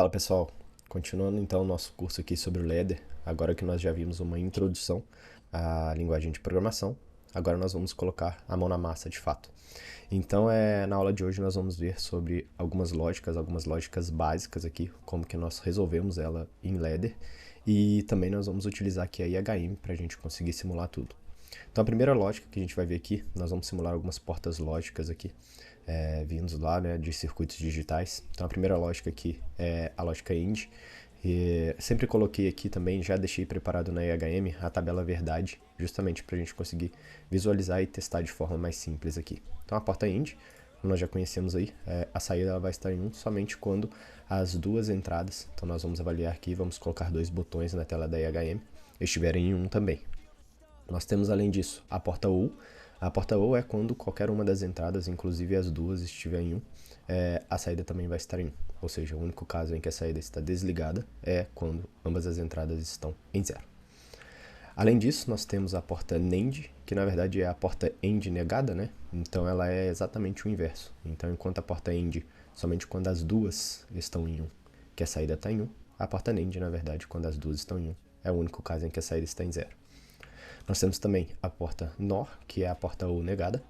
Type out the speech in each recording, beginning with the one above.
Fala pessoal, continuando então o nosso curso aqui sobre o Ladder, agora que nós já vimos uma introdução à linguagem de programação, agora nós vamos colocar a mão na massa de fato. Então na aula de hoje nós vamos ver sobre algumas lógicas básicas aqui, como que nós resolvemos ela em Ladder, e também nós vamos utilizar aqui a IHM para a gente conseguir simular tudo. Então a primeira lógica que a gente vai ver aqui, nós vamos simular algumas portas lógicas aqui, vindos lá, né, de circuitos digitais. Então a primeira lógica aqui é a lógica AND. E sempre coloquei aqui também, já deixei preparado na IHM a tabela verdade, justamente para a gente conseguir visualizar e testar de forma mais simples aqui. Então a porta AND, como nós já conhecemos aí, a saída ela vai estar em 1 somente quando as duas entradas, então nós vamos avaliar aqui, vamos colocar dois botões na tela da IHM, estiverem em 1 também. Nós temos além disso a porta OR. A porta OR é quando qualquer uma das entradas, inclusive as duas, estiver em 1, a saída também vai estar em 1. Ou seja, o único caso em que a saída está desligada é quando ambas as entradas estão em 0. Além disso, nós temos a porta NAND, que na verdade é a porta AND negada, né? Então ela é exatamente o inverso. Então enquanto a porta AND, somente quando as duas estão em 1, que a saída está em 1, a porta NAND, na verdade, quando as duas estão em 1, é o único caso em que a saída está em 0. Nós temos também a porta NOR, que é a porta OR negada,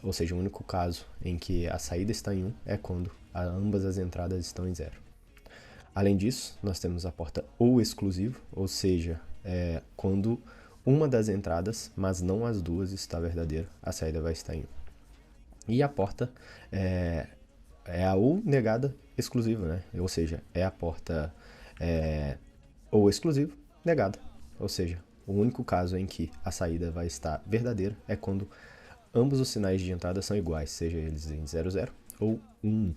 ou seja, o único caso em que a saída está em 1 é quando ambas as entradas estão em 0. Além disso, nós temos a porta OR exclusivo, ou seja, quando uma das entradas, mas não as duas, está verdadeira, a saída vai estar em 1. E a porta é a OR negada exclusiva, né? Ou seja, é a porta OR exclusivo negada, ou seja, o único caso em que a saída vai estar verdadeira é quando ambos os sinais de entrada são iguais, seja eles em 00 ou 1.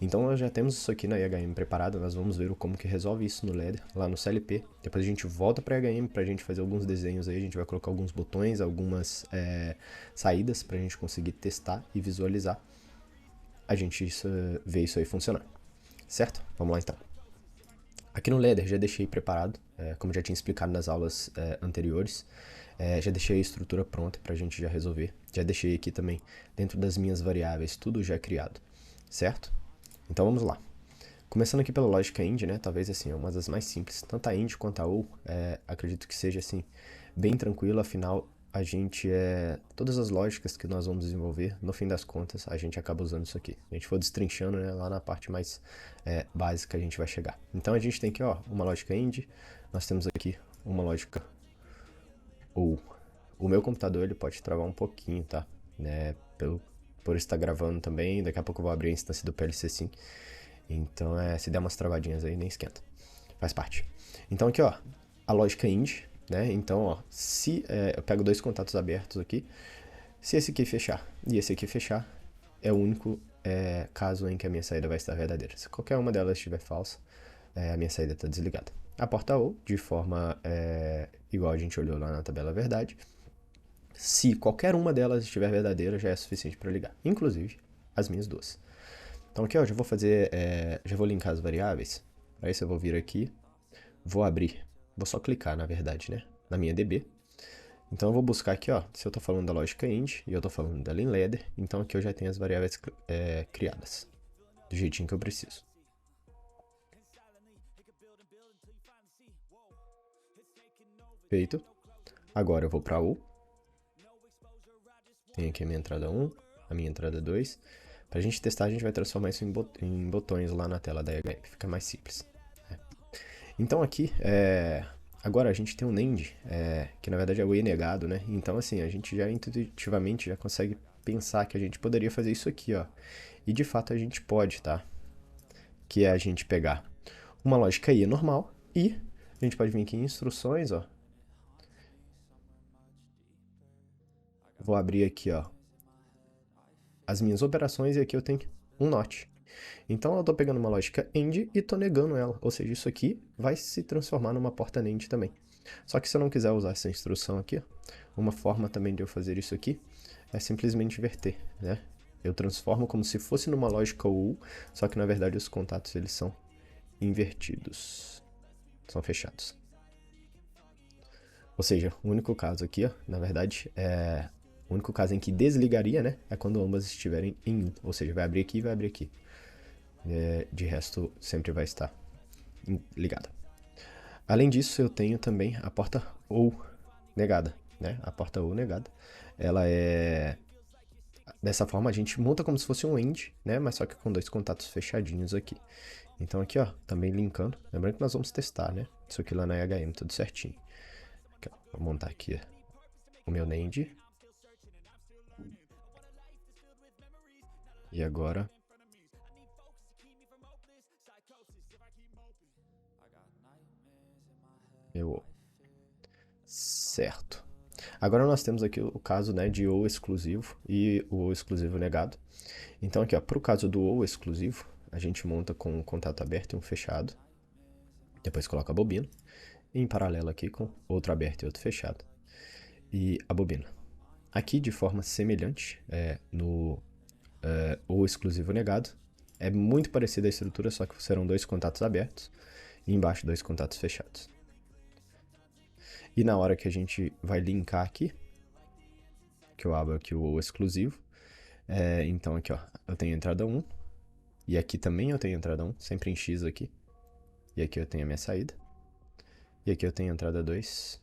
Então nós já temos isso aqui na IHM preparado, nós vamos ver como que resolve isso no Ladder, lá no CLP. Depois a gente volta para a IHM para a gente fazer alguns desenhos aí, a gente vai colocar alguns botões, algumas saídas para a gente conseguir testar e visualizar. A gente vê isso aí funcionar, certo? Vamos lá então. Aqui no Ladder já deixei preparado, como já tinha explicado nas aulas anteriores, já deixei a estrutura pronta para a gente já resolver. Já deixei aqui também, dentro das minhas variáveis, tudo já criado, certo? Então vamos lá. Começando aqui pela lógica AND, né? Talvez assim, é uma das mais simples. Tanto a AND quanto a OR, acredito que seja assim, bem tranquilo, afinal a gente todas as lógicas que nós vamos desenvolver, no fim das contas, a gente acaba usando isso aqui. A gente for destrinchando, né, lá na parte mais básica a gente vai chegar. Então a gente tem aqui, ó, uma lógica AND, nós temos aqui uma lógica OR. O meu computador ele pode travar um pouquinho, tá? Né, por estar gravando também, daqui a pouco eu vou abrir a instância do PLC sim. Então se der umas travadinhas aí, nem esquenta. Faz parte. Então aqui, ó, a lógica AND, né? Então, ó, se eu pego dois contatos abertos aqui, se esse aqui fechar e esse aqui fechar, é o único caso em que a minha saída vai estar verdadeira. Se qualquer uma delas estiver falsa, a minha saída está desligada. A porta OR, de forma igual a gente olhou lá na tabela verdade, se qualquer uma delas estiver verdadeira, já é suficiente para ligar, inclusive as minhas duas. Então aqui, ó, já vou fazer, já vou linkar as variáveis. Para isso eu vou vir aqui, vou abrir, vou só clicar, na verdade, né, na minha DB. Então eu vou buscar aqui, ó, se eu estou falando da lógica AND e eu estou falando dela em Ladder, então aqui eu já tenho as variáveis criadas, do jeitinho que eu preciso. Feito. Agora eu vou para U. Tem aqui a minha entrada 1, a minha entrada 2. Para a gente testar, a gente vai transformar isso em botões lá na tela da IHM, fica mais simples. Então aqui, agora a gente tem um NAND, que na verdade é o E negado, né? Então assim, a gente já intuitivamente já consegue pensar que a gente poderia fazer isso aqui, ó. E de fato a gente pode, tá? Que é a gente pegar uma lógica I normal e a gente pode vir aqui em instruções, ó. Vou abrir aqui, ó, as minhas operações e aqui eu tenho um NOT. Então eu estou pegando uma lógica AND e estou negando ela, ou seja, isso aqui vai se transformar numa porta NAND também. Só que se eu não quiser usar essa instrução aqui, uma forma também de eu fazer isso aqui é simplesmente inverter, né? Eu transformo como se fosse numa lógica OR, só que na verdade os contatos eles são invertidos, são fechados. Ou seja, o único caso aqui, ó, na verdade, o único caso em que desligaria, né, é quando ambas estiverem em 1, ou seja, vai abrir aqui e vai abrir aqui. De resto, sempre vai estar ligada. Além disso, eu tenho também a porta OU negada, né? A porta OU negada, ela é... Dessa forma a gente monta como se fosse um end, né? Mas só que com dois contatos fechadinhos aqui. Então aqui, ó, também linkando. Lembrando que nós vamos testar, né? Isso aqui lá na EHM, tudo certinho. Aqui, ó, vou montar aqui o meu NAND. E agora... Certo. Agora nós temos aqui o caso, né, de OU exclusivo e o OU exclusivo negado. Então aqui, ó, para o caso do OU exclusivo, a gente monta com um contato aberto e um fechado. Depois coloca a bobina. E em paralelo aqui com outro aberto e outro fechado. E a bobina. Aqui, de forma semelhante, no OU exclusivo negado, é muito parecida a estrutura, só que serão dois contatos abertos e embaixo dois contatos fechados. E na hora que a gente vai linkar aqui, que eu abro aqui o exclusivo, então aqui, ó, eu tenho a entrada 1, e aqui também eu tenho a entrada 1, sempre em X aqui, e aqui eu tenho a minha saída, e aqui eu tenho a entrada 2,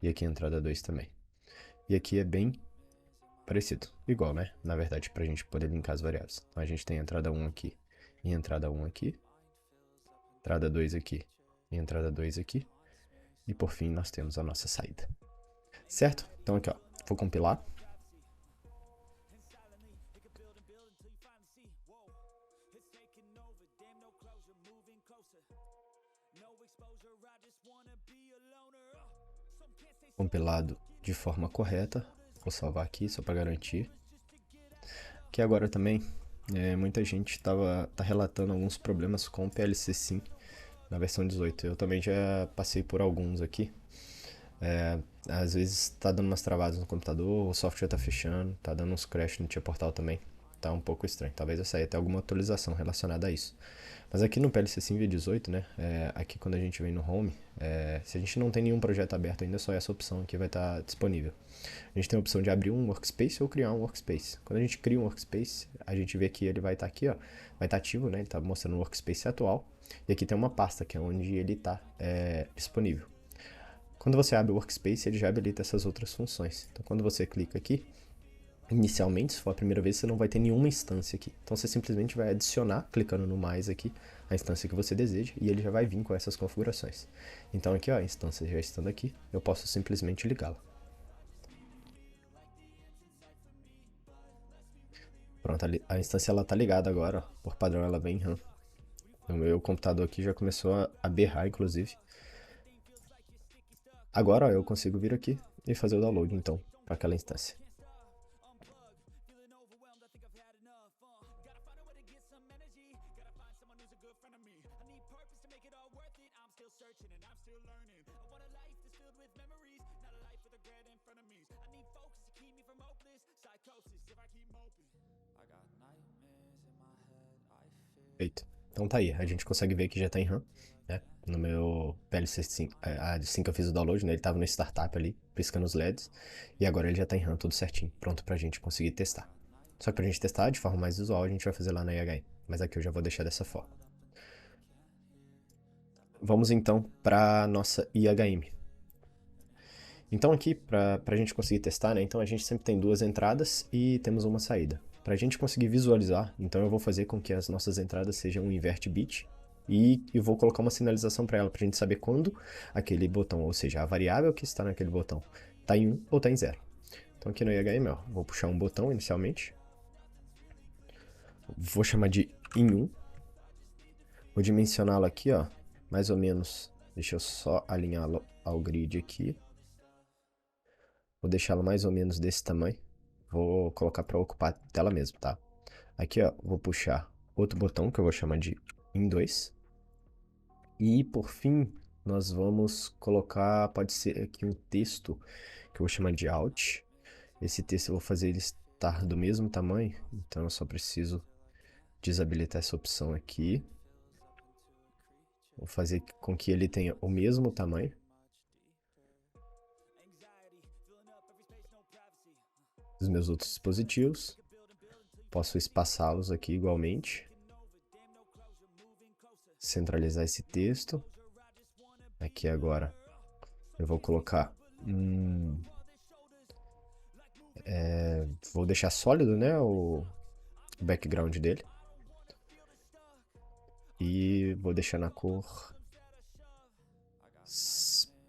e aqui a entrada 2 também. E aqui é bem parecido, igual, né? Na verdade, pra gente poder linkar as variáveis. Então a gente tem a entrada 1 aqui, e a entrada 1 aqui, entrada 2 aqui, e a entrada 2 aqui, e por fim nós temos a nossa saída. Certo? Então aqui, ó, vou compilar. Compilado de forma correta. Vou salvar aqui só para garantir. Que agora também, muita gente tá relatando alguns problemas com o PLC Sim na versão 18. Eu também já passei por alguns aqui. Às vezes tá dando umas travadas no computador, o software tá fechando, tá dando uns crash no Tia Portal também. Tá um pouco estranho. Talvez eu saia até alguma atualização relacionada a isso. Mas aqui no PLC Sim V18, né? Aqui quando a gente vem no Home, se a gente não tem nenhum projeto aberto ainda, só essa opção aqui vai estar disponível. A gente tem a opção de abrir um workspace ou criar um workspace. Quando a gente cria um workspace, a gente vê que ele vai estar aqui, ó, vai estar ativo, né? Ele está mostrando o workspace atual. E aqui tem uma pasta, que é onde ele está disponível. Quando você abre o workspace, ele já habilita essas outras funções. Então, quando você clica aqui, inicialmente, se for a primeira vez, você não vai ter nenhuma instância aqui. Então, você simplesmente vai adicionar, clicando no mais aqui, a instância que você deseja, e ele já vai vir com essas configurações. Então, aqui, ó, a instância já estando aqui, eu posso simplesmente ligá-la. Pronto, a instância ela tá ligada agora, ó. Por padrão ela vem em RAM. O meu computador aqui já começou a berrar, inclusive. Agora, ó, eu consigo vir aqui e fazer o download, então, para aquela instância. Feito. Então tá aí, a gente consegue ver que já tá em RAM, né? No meu PLC 5, assim que eu fiz o download, né? Ele tava no startup ali, piscando os LEDs. E agora ele já tá em RAM tudo certinho, pronto pra gente conseguir testar. Só que pra gente testar de forma mais visual, a gente vai fazer lá na IHM. Mas aqui eu já vou deixar dessa forma. Vamos então pra nossa IHM. Então aqui, pra gente conseguir testar, né? Então a gente sempre tem duas entradas e temos uma saída. Para a gente conseguir visualizar, então eu vou fazer com que as nossas entradas sejam um invert bit e eu vou colocar uma sinalização para ela, para a gente saber quando aquele botão, ou seja, a variável que está naquele botão, está em 1 ou está em 0. Então aqui no IHM, ó, vou puxar um botão inicialmente, vou chamar de in1, vou dimensioná-lo aqui, ó, mais ou menos, deixa eu só alinhá-lo ao grid aqui, vou deixá-lo mais ou menos desse tamanho. Vou colocar para ocupar a tela mesmo, tá? Aqui, ó, vou puxar outro botão que eu vou chamar de in2. E, por fim, nós vamos colocar, pode ser aqui um texto que eu vou chamar de out. Esse texto eu vou fazer ele estar do mesmo tamanho, então eu só preciso desabilitar essa opção aqui. Vou fazer com que ele tenha o mesmo tamanho. Os meus outros dispositivos. Posso espaçá-los aqui igualmente. centralizar esse texto. Aqui agora eu vou colocar... vou deixar sólido, né, o background dele. E vou deixar na cor...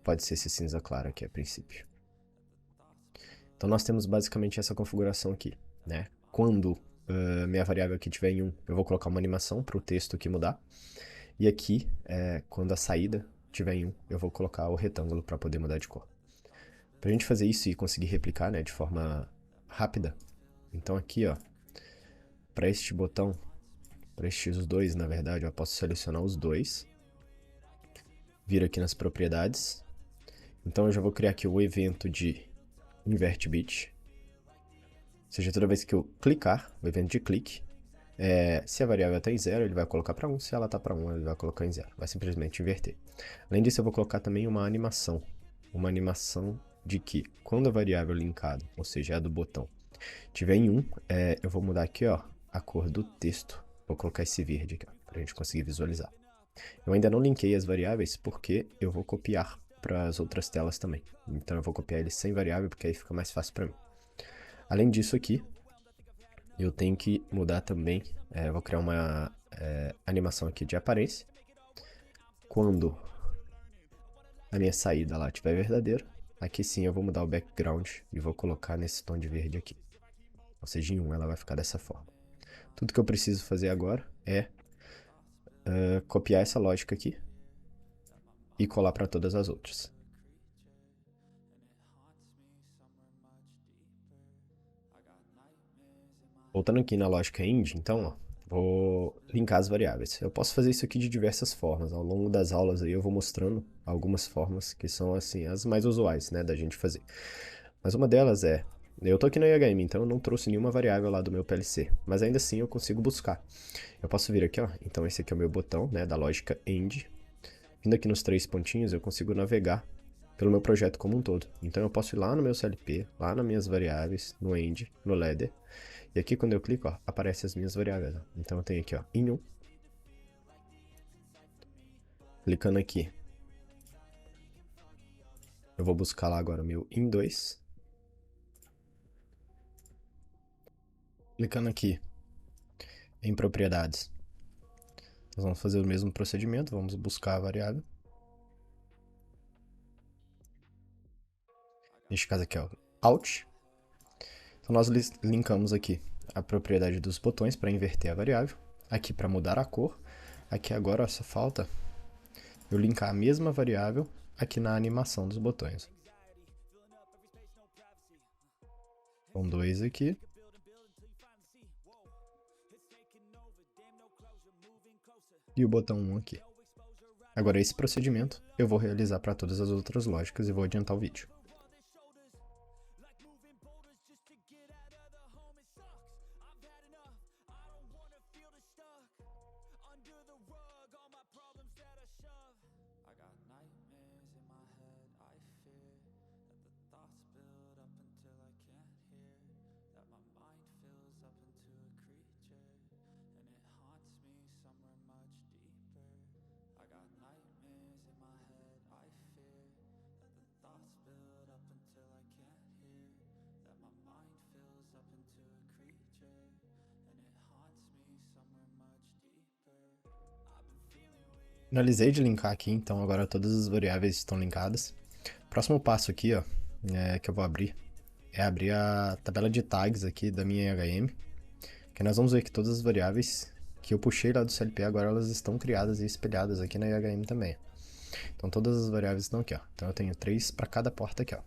Pode ser esse cinza claro aqui a princípio. Então nós temos basicamente essa configuração aqui, né? Quando minha variável aqui tiver em 1, eu vou colocar uma animação para o texto aqui mudar. E aqui, quando a saída tiver em 1, eu vou colocar o retângulo para poder mudar de cor. Para a gente fazer isso e conseguir replicar, né, de forma rápida, então aqui, ó, para este botão, para estes dois, na verdade, eu posso selecionar os dois, vir aqui nas propriedades. Então eu já vou criar aqui o evento de invert bit, ou seja, toda vez que eu clicar, o evento de clique, se a variável está em 0, ele vai colocar para 1, se ela está para 1, ele vai colocar em 0, vai simplesmente inverter. Além disso, eu vou colocar também uma animação de que quando a variável linkada, ou seja, a do botão, tiver em 1, eu vou mudar aqui, ó, a cor do texto, vou colocar esse verde aqui, para a gente conseguir visualizar. Eu ainda não linkei as variáveis porque eu vou copiar para as outras telas também. Então eu vou copiar ele sem variável porque aí fica mais fácil para mim. Além disso aqui, eu tenho que mudar também, vou criar uma animação aqui de aparência. Quando a minha saída lá estiver verdadeira, aqui sim eu vou mudar o background e vou colocar nesse tom de verde aqui. Ou seja, em 1 ela vai ficar dessa forma. Tudo que eu preciso fazer agora é copiar essa lógica aqui e colar para todas as outras. Voltando aqui na lógica end, então, ó, vou linkar as variáveis. Eu posso fazer isso aqui de diversas formas. Ao longo das aulas aí eu vou mostrando algumas formas que são assim as mais usuais, né, da gente fazer. Mas uma delas eu tô aqui no IHM, então eu não trouxe nenhuma variável lá do meu PLC, mas ainda assim eu consigo buscar. Eu posso vir aqui, ó, então esse aqui é o meu botão, né, da lógica end. Vindo aqui nos 3 pontinhos, eu consigo navegar pelo meu projeto como um todo. Então eu posso ir lá no meu CLP, lá nas minhas variáveis, no end, no ladder. E aqui quando eu clico, ó, aparecem as minhas variáveis. Ó. Então eu tenho aqui, ó, em 1. Clicando aqui, eu vou buscar lá agora o meu em 2. Clicando aqui em propriedades, nós vamos fazer o mesmo procedimento, vamos buscar a variável. Neste caso aqui, ó, Alt. Então nós linkamos aqui a propriedade dos botões para inverter a variável. Aqui para mudar a cor. Aqui agora ó, só falta eu linkar a mesma variável aqui na animação dos botões. São 2 aqui. E o botão 1 aqui. Agora esse procedimento eu vou realizar para todas as outras lógicas e vou adiantar o vídeo. Finalizei de linkar aqui, então agora todas as variáveis estão linkadas. Próximo passo aqui, ó, que eu vou abrir, é abrir a tabela de tags aqui da minha IHM, que nós vamos ver que todas as variáveis que eu puxei lá do CLP agora elas estão criadas e espelhadas aqui na IHM também. Então todas as variáveis estão aqui, ó. Então eu tenho 3 para cada porta aqui, ó.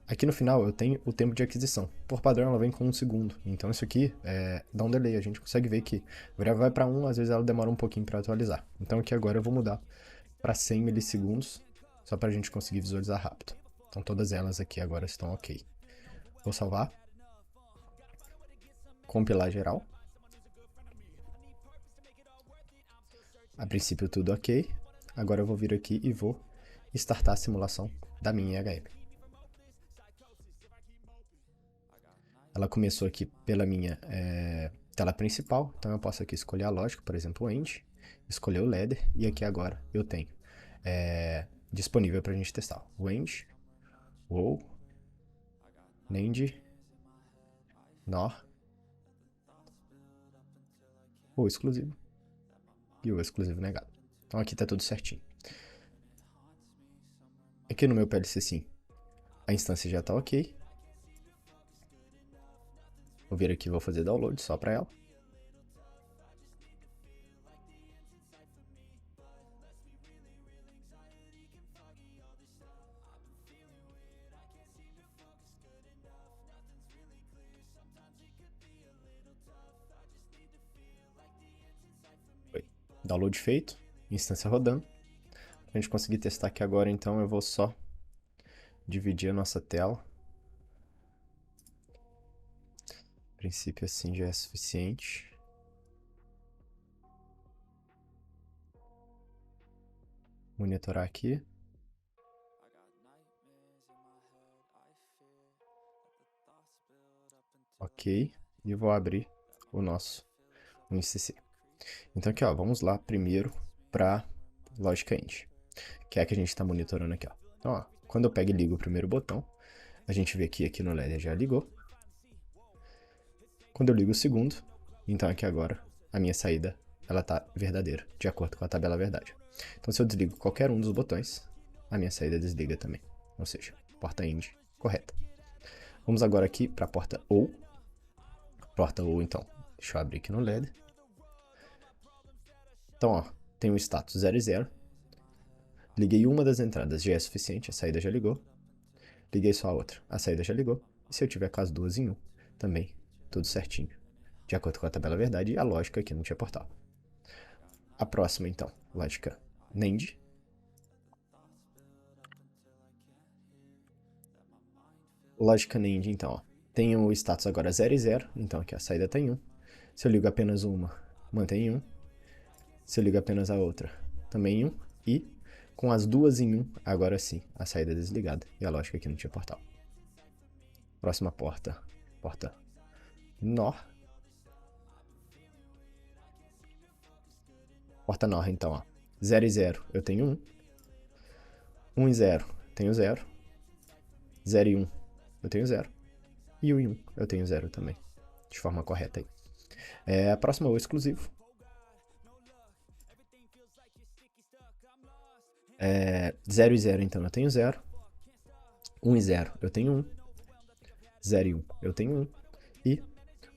Aqui no final eu tenho o tempo de aquisição. Por padrão ela vem com 1 segundo. Então isso aqui dá um delay. A gente consegue ver que a variável vai para 1, às vezes ela demora um pouquinho para atualizar. Então aqui agora eu vou mudar para 100 milissegundos, só para a gente conseguir visualizar rápido. Então todas elas aqui agora estão ok. Vou salvar. Compilar geral. A princípio tudo ok. Agora eu vou vir aqui e vou startar a simulação da minha IHM. Ela começou aqui pela minha tela principal, então eu posso aqui escolher a lógica, por exemplo, o End, escolher o ladder, e aqui agora eu tenho disponível para a gente testar o End, o NAND, NOR, o exclusivo e o exclusivo negado. Então aqui está tudo certinho. Aqui no meu PLC sim, a instância já está ok. Vou vir aqui e vou fazer download só para ela. Download feito, instância rodando. Para a gente conseguir testar aqui agora, então eu vou só dividir a nossa tela. A princípio assim já é suficiente. Monitorar aqui. Ok, e vou abrir o nosso UniCC. Então aqui, ó, vamos lá primeiro para Logic End, que é a que a gente está monitorando aqui, ó. Então, ó, quando eu pego e ligo o primeiro botão, a gente vê que aqui no LED já ligou. Quando eu ligo o segundo, então aqui agora a minha saída ela tá verdadeira, de acordo com a tabela verdade. Então se eu desligo qualquer um dos botões, a minha saída desliga também, ou seja, porta End correta. Vamos agora aqui para a porta OU. Porta OU, então, deixa eu abrir aqui no LED. Então, ó, tem o status 0 e 0. Liguei uma das entradas, já é suficiente, a saída já ligou. Liguei só a outra, a saída já ligou. E se eu tiver com as duas em um, também, tudo certinho. De acordo com a tabela verdade e a lógica aqui não tinha portal. A próxima, então, lógica NAND. Lógica NAND, então, ó, tem o status agora 0 e 0, então aqui a saída está em 1. Se eu ligo apenas uma, mantém em 1. Se eu ligo apenas a outra, também em 1. E com as duas em 1, agora sim, a saída é desligada e a lógica aqui não tinha portal. Próxima porta, porta NOR. Porta NOR, então, ó, 0 e 0 eu tenho 1. 1 e 0 tenho 0. 0 e 1 eu tenho 0. E 1 e 1 eu tenho 0 também, de forma correta aí. A próxima é o exclusivo. 0 e 0, então eu tenho 0. 1 e 0 eu tenho 1. 0 e 1 eu tenho 1. E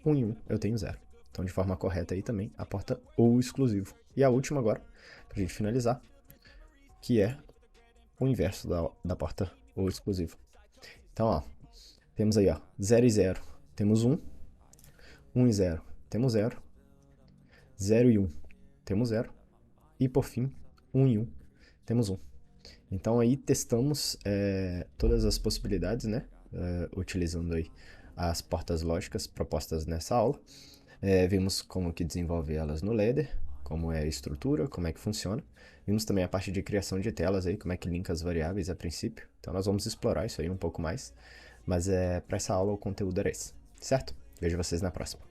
1 e 1 eu tenho 0. Então, de forma correta aí também, a porta OU exclusivo. E a última agora, pra gente finalizar, que é o inverso da porta OU exclusivo. Então, ó, temos aí, ó, 0 e 0 temos 1. 1 e 0 temos 0. 0 e 1 temos 0. E, por fim, 1 e 1 temos 1. Então, aí testamos todas as possibilidades, né? Utilizando aí as portas lógicas propostas nessa aula. Vimos como que desenvolver elas no ladder, como é a estrutura, como é que funciona. Vimos também a parte de criação de telas aí, como é que linka as variáveis a princípio. Então nós vamos explorar isso aí um pouco mais, mas para essa aula o conteúdo era esse, certo? Vejo vocês na próxima.